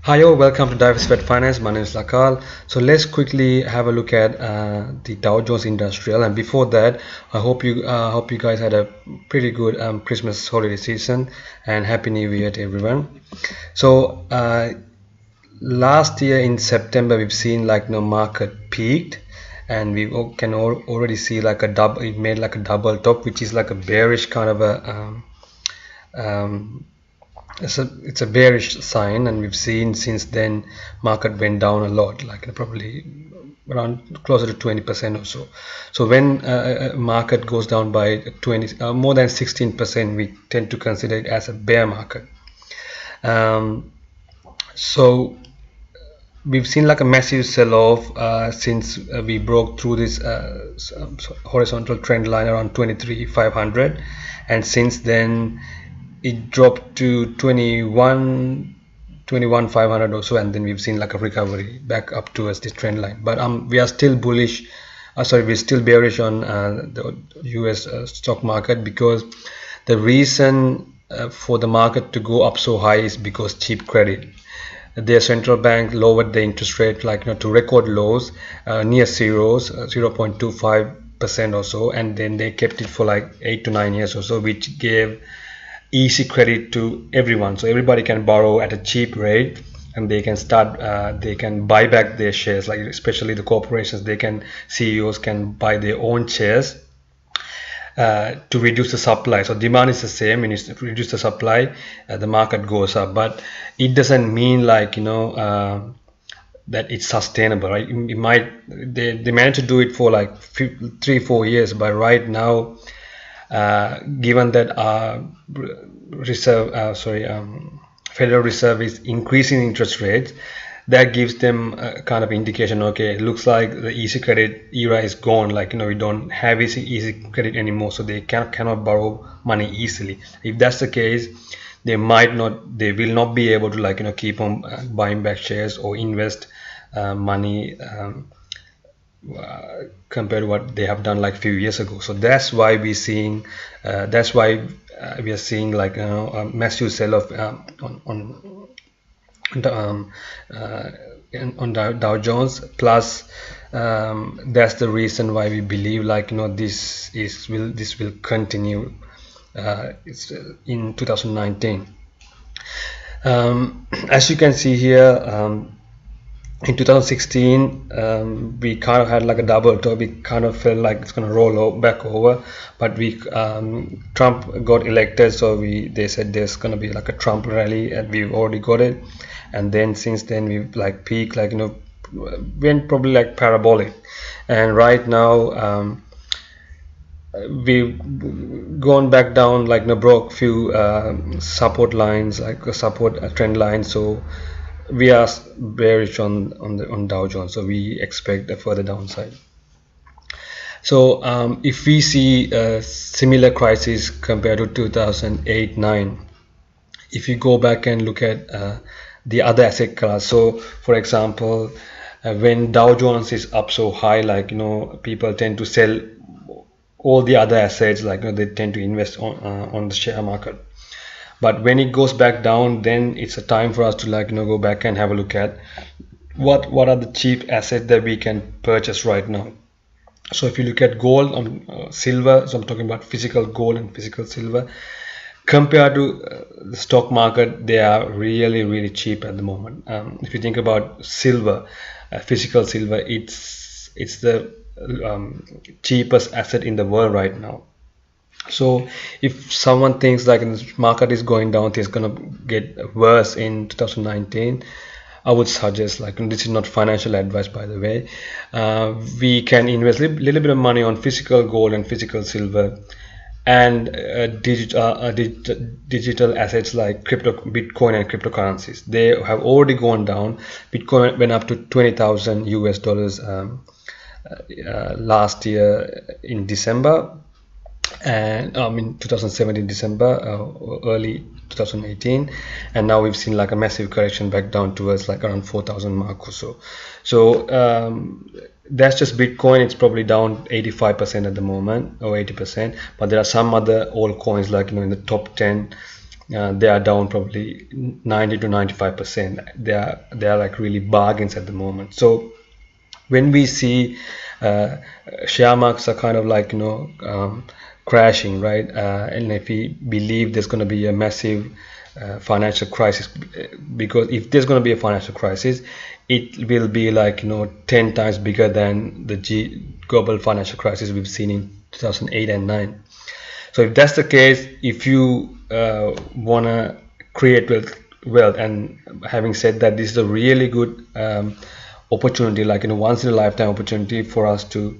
Hi all, welcome to Diversified Finance. My name is Lakal. So let's quickly have a look at the Dow Jones Industrial. And before that, I hope you guys had a pretty good Christmas holiday season and Happy New Year to everyone. So last year in September, we've seen like market peaked, and we can already see like a double. It made like a double top, which is like a bearish kind of a it's a bearish sign, and we've seen since then market went down a lot, like probably around closer to 20% or so. So when a market goes down by 20 more than 16%, we tend to consider it as a bear market. So we've seen like a massive sell-off since we broke through this horizontal trend line around 23,500, and since then it dropped to 21,500 or so, and then we've seen like a recovery back up towards this trend line. But we are still bullish. We're still bearish on the US stock market, because the reason for the market to go up so high is because cheap credit. Their central bank lowered the interest rate to record lows, near zeros, 0.25% or so, and then they kept it for like 8 to 9 years or so, which gave easy credit to everyone. So everybody can borrow at a cheap rate, and they can start they can buy back their shares, like especially the corporations. CEOs can buy their own shares to reduce the supply. So demand is the same, and if you reduce the supply, the market goes up. But it doesn't mean that it's sustainable, right? They managed to do it for like 3-4 years, but right now, given that Federal Reserve is increasing interest rates, that gives them a kind of indication. Okay, it looks like the easy credit era is gone. We don't have easy credit anymore, so they cannot borrow money easily. If that's the case, they will not be able to keep on buying back shares or invest money compared to what they have done like a few years ago. So that's why we are seeing a massive sell-off on Dow Jones. Plus, that's the reason why we believe this will continue in 2019. As you can see here, in 2016, we kind of had like a double top. We kind of felt like it's going to roll back over, but Trump got elected, so they said there's going to be like a Trump rally, and we've already got it. And then since then we've peaked, went probably like parabolic, and right now we've gone back down, broke few support lines, like a support trend line. So we are bearish on Dow Jones, so we expect a further downside. So if we see a similar crisis compared to 2008-9, if you go back and look at the other asset class, so for example, when Dow Jones is up so high, people tend to sell all the other assets, they tend to invest on the share market. But when it goes back down, then it's a time for us to go back and have a look at what are the cheap assets that we can purchase right now. So if you look at gold, silver, so I'm talking about physical gold and physical silver, compared to the stock market, they are really cheap at the moment. If you think about silver, physical silver, it's the cheapest asset in the world right now. So if someone thinks the market is going down, it's going to get worse in 2019, I would suggest, this is not financial advice, by the way, we can invest a little bit of money on physical gold and physical silver, and digital assets like Bitcoin and cryptocurrencies. They have already gone down. Bitcoin went up to $20,000 last year in December, and in 2017 December, early 2018, and now we've seen a massive correction back down towards around 4,000 mark or so. So that's just Bitcoin. It's probably down 85% at the moment, or 80%, but there are some other altcoins in the top 10 they are down probably 90 to 95%. They are like really bargains at the moment. So when we see share markets are kind of like crashing, right? And if we believe there's going to be a massive financial crisis, because if there's going to be a financial crisis, it will be like 10 times bigger than the global financial crisis we've seen in 2008 and 9. So if that's the case, if you want to create wealth, and having said that, this is a really good opportunity, like once in a lifetime opportunity for us to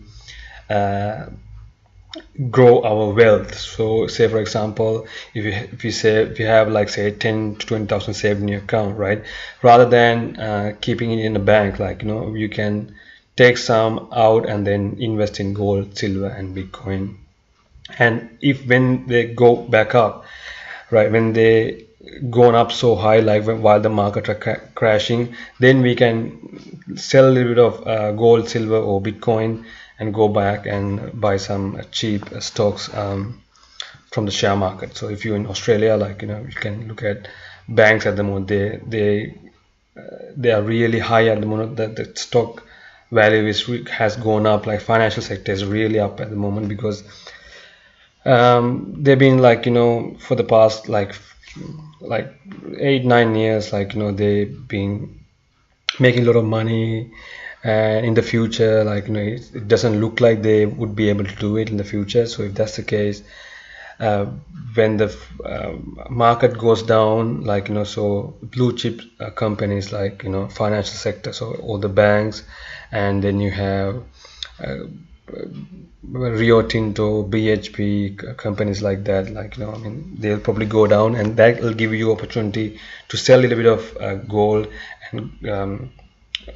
grow our wealth. So say for example, if you have like say 10 to 20,000 saved in your account, right, rather than keeping it in a bank, like you can take some out and then invest in gold, silver and Bitcoin. And if when they go back up, right, when they gone up so high, like while the market are crashing, then we can sell a little bit of gold, silver or Bitcoin and go back and buy some cheap stocks from the share market. So if you're in Australia, like you can look at banks at the moment. They are really high at the moment. The stock value has gone up. Like financial sector is really up at the moment, because they've been like for the past like 8-9 years, like they've been making a lot of money, and in the future, like it doesn't look like they would be able to do it in the future. So if that's the case, when the market goes down, like so blue chip companies, like financial sector, so all the banks, and then you have Rio Tinto, BHP, companies like that, like I mean, they'll probably go down, and that will give you opportunity to sell a little bit of gold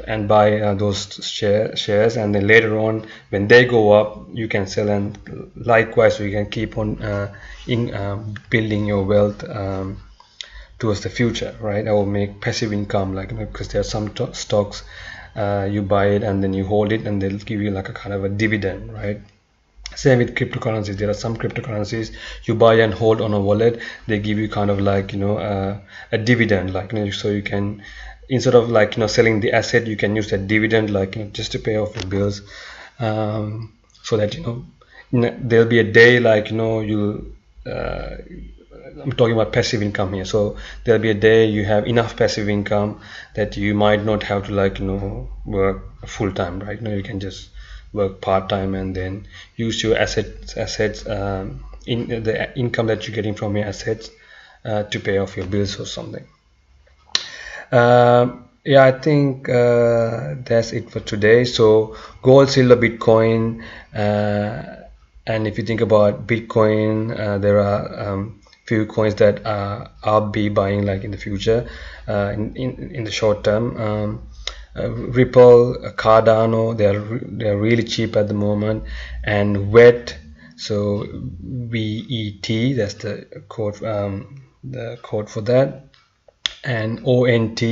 and buy those shares, and then later on when they go up, you can sell, and likewise you can keep on building your wealth towards the future, right? Or make passive income, like because there are some stocks you buy it and then you hold it, and they'll give you like a kind of a dividend, right? Same with cryptocurrencies. There are some cryptocurrencies you buy and hold on a wallet, they give you kind of like a dividend, like so you can, instead of like selling the asset, you can use that dividend, like just to pay off your bills, so that there'll be a day, like you I'm talking about passive income here. So there'll be a day you have enough passive income that you might not have to like work full time, right? You can just work part time and then use your assets in the income that you're getting from your assets to pay off your bills or something. Yeah, I think that's it for today. So gold, silver, Bitcoin, and if you think about Bitcoin, there are few coins that I'll be buying like in the future, in the short term. Ripple, Cardano, they're really cheap at the moment, and WET, so WET, that's the code for that, and ONT,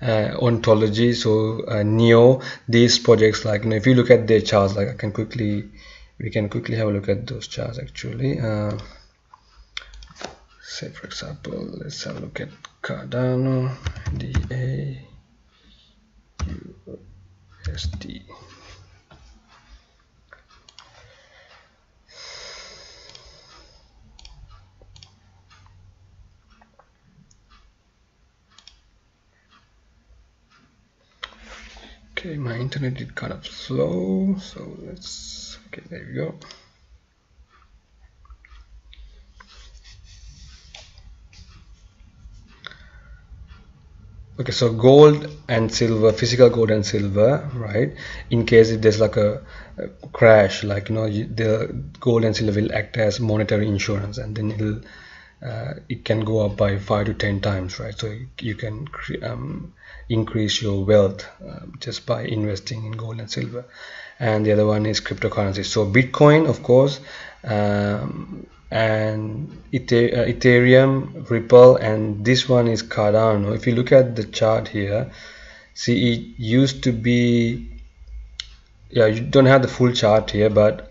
ontology, so Neo. These projects, like if you look at their charts, like we can quickly have a look at those charts actually. Say for example, let's have a look at Cardano, DAUSD. Okay, my internet is kind of slow, so let's, okay, there we go. Okay, so gold and silver, physical gold and silver, right? In case if there's like a crash, like the gold and silver will act as monetary insurance, and then it can go up by 5 to 10 times, right? So you can increase your wealth just by investing in gold and silver. And the other one is cryptocurrency. So Bitcoin, of course, and Ethereum, Ripple, and this one is Cardano. If you look at the chart here, see, it used to be, yeah, you don't have the full chart here, but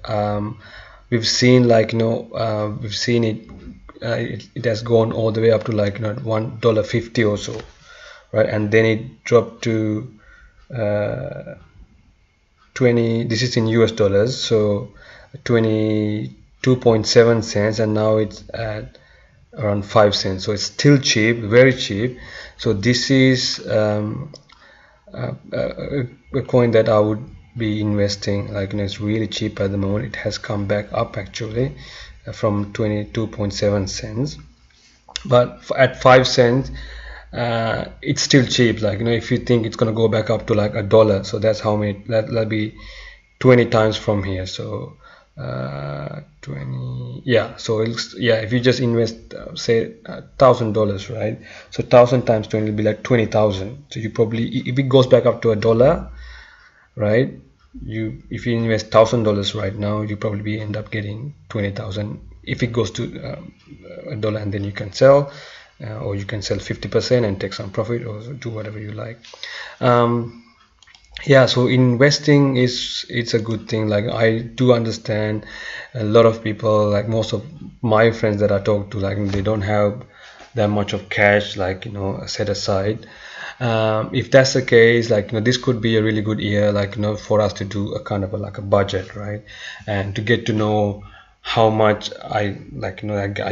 we've seen like we've seen it it has gone all the way up to like $1.50 or so, right? And then it dropped to 20, this is in US dollars, so 22.7 cents, and now it's at around 5 cents. So it's still cheap, very cheap. So this is a coin that I would be investing, like, it's really cheap at the moment. It has come back up actually from 22.7 cents, but at 5 cents it's still cheap. Like, if you think it's gonna go back up to like $1, so that's how many, that'll be 20 times from here. So 20, yeah, so it's, yeah, if you just invest say $1,000, right, so 1,000 times 20 will be like 20,000. So you probably, if it goes back up to $1, right, if you invest $1,000 right now, you probably end up getting 20,000 if it goes to $1, and then you can sell, or you can sell 50% and take some profit, or do whatever you like. Yeah, so investing it's a good thing. Like, I do understand a lot of people, like most of my friends that I talk to, like, they don't have that much of cash, like, set aside. If that's the case, like, this could be a really good year, like, for us to do a kind of like a budget, right, and to get to know how much I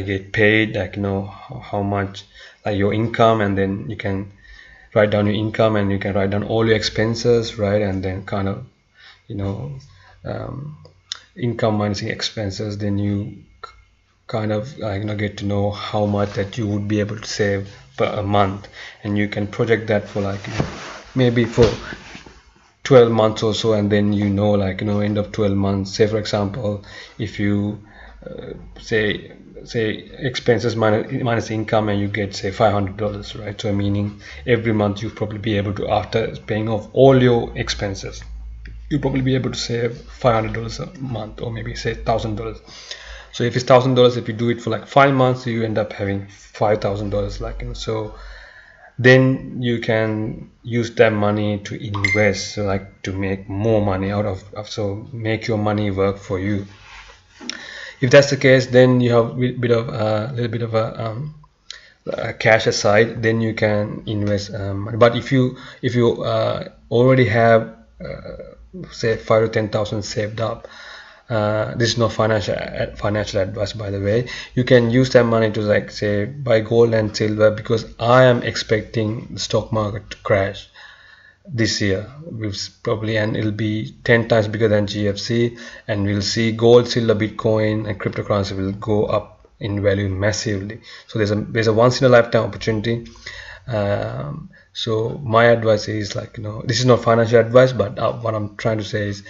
get paid, like, how much, like, your income, and then you can write down your income, and you can write down all your expenses, right, and then kind of, income minus expenses, then you kind of get to know how much that you would be able to save per month, and you can project that for like maybe for 12 months or so, and then like end of 12 months, say for example, if you say expenses minus income, and you get say $500, right, so meaning every month you probably be able to, after paying off all your expenses, you probably be able to save $500 a month, or maybe say $1,000. So if it's $1,000, if you do it for like 5 months, you end up having $5,000, like, so then you can use that money to invest, so like to make more money out of, so make your money work for you. If that's the case, then you have a little bit of a cash aside, then you can invest. But if you already have say 5 to 10,000 saved up, this is not financial advice, by the way. You can use that money to, like, say, buy gold and silver, because I am expecting the stock market to crash this year. We'll probably, and it'll be 10 times bigger than GFC, and we'll see gold, silver, Bitcoin, and cryptocurrency will go up in value massively. So there's a once in a lifetime opportunity. So my advice is, like, this is not financial advice, but what I'm trying to say is,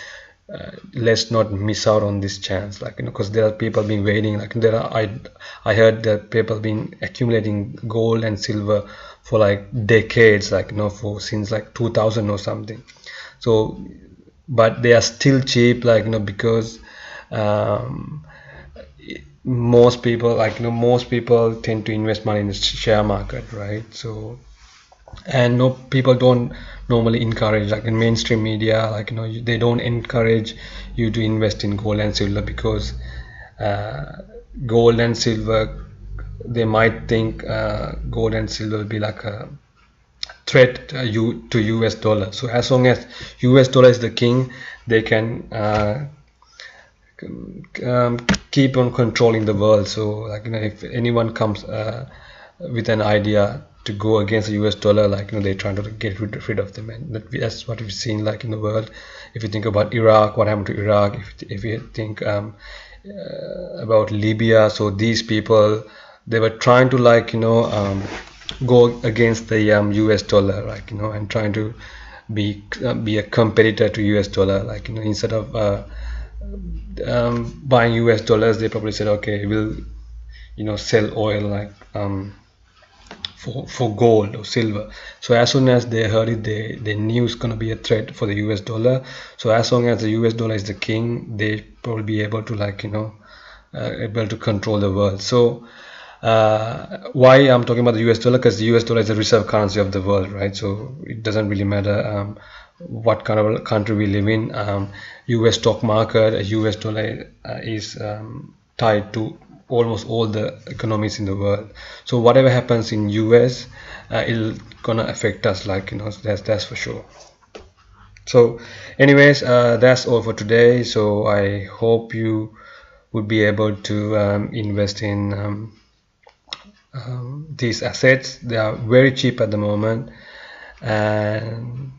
let's not miss out on this chance, like, because there are people been waiting, like, I heard that people been accumulating gold and silver for like decades, like, for since like 2000 or something. So, but they are still cheap, like, because most people, like, most people tend to invest money in the share market, right? So, and people don't normally encourage, like in mainstream media, like, they don't encourage you to invest in gold and silver, because gold and silver, they might think gold and silver will be like a threat to US dollar. So as long as US dollar is the king, they can keep on controlling the world. So, like, if anyone comes with an idea to go against the US dollar, like, they're trying to get rid of them, and that's what we've seen, like, in the world. If you think about Iraq, what happened to Iraq, if you think about Libya, so these people, they were trying to, like, go against the US dollar, like, and trying to be a competitor to US dollar, like, instead of buying US dollars, they probably said, okay, we'll sell oil, like, for gold or silver. So as soon as they heard it, they knew it's going to be a threat for the US dollar. So as long as the US dollar is the king, they probably be able to, like, able to control the world. So why I'm talking about the US dollar, because the US dollar is the reserve currency of the world, right? So it doesn't really matter what kind of a country we live in. US stock market, a US dollar is tied to almost all the economies in the world. So whatever happens in US, it'll gonna affect us, like, you know, that's for sure. So anyways, that's all for today. So I hope you would be able to invest in these assets. They are very cheap at the moment, and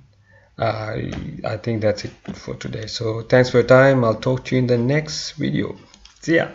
I think that's it for today. So thanks for your time. I'll talk to you in the next video. See ya.